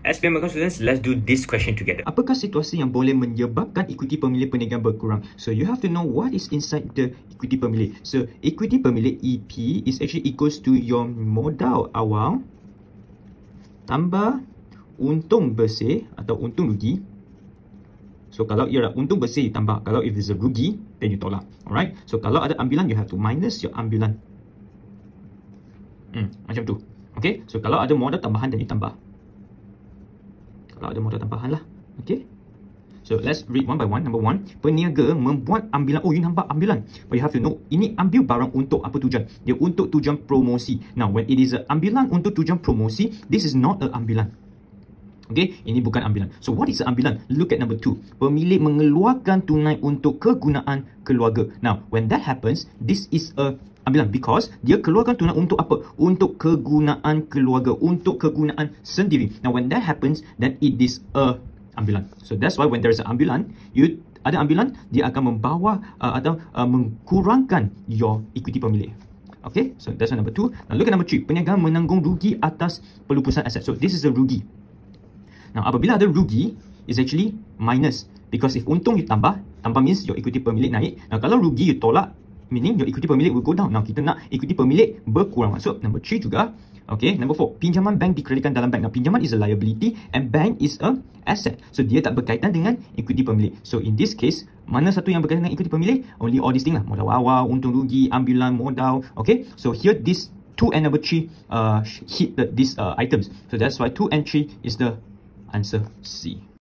SPM account students, let's do this question together. Apakah situasi yang boleh menyebabkan ekuiti pemilik perniagaan berkurang? So you have to know what is inside the ekuiti pemilik. So ekuiti pemilik EP is actually equals to your modal awal tambah untung bersih atau untung rugi. So kalau ia untung bersih ditambah, kalau if there's a rugi, then you tolak. Alright. So kalau ada ambilan, you have to minus your ambilan. Macam tu. Okay. So kalau ada modal tambahan, then you tambah. Kalau ada modal tambahan lah. Okay. So let's read one by one. Number one, peniaga membuat ambilan. Oh, you nampak ambilan. But you have to know, ini ambil barang untuk apa tujuan? Dia untuk tujuan promosi. Now, when it is a ambilan untuk tujuan promosi, this is not a ambilan. Okay, ini bukan ambilan. So what is a ambilan? Look at number two. Pemilik mengeluarkan tunai untuk kegunaan keluarga. Now, when that happens, this is a ambilan because dia keluarkan tunai untuk apa? Untuk kegunaan keluarga, untuk kegunaan sendiri. Now, when that happens, then it is a ambilan. So that's why when there is an ambilan, ada ambilan, dia akan membawa atau mengkurangkan your equity pemilik. Okay, so that's number two. Now look at number three. Peniaga menanggung rugi atas pelupusan aset. So this is a rugi. Now, apabila ada rugi, is actually minus. Because if untung you tambah means your equity pemilik naik. Now, kalau rugi you tolak, meaning your equity pemilik will go down. Now, kita nak equity pemilik berkurang. So, number 3 juga. Okay, number 4. Pinjaman bank dikreditkan dalam bank. Now, pinjaman is a liability and bank is a asset. So, dia tak berkaitan dengan equity pemilik. So, in this case, mana satu yang berkaitan dengan equity pemilik? Only all these things lah. Modal awal, untung rugi, ambilan, modal. Okay, so here this 2 and number 3 hit these items. So, that's why 2 and 3 is the answer C.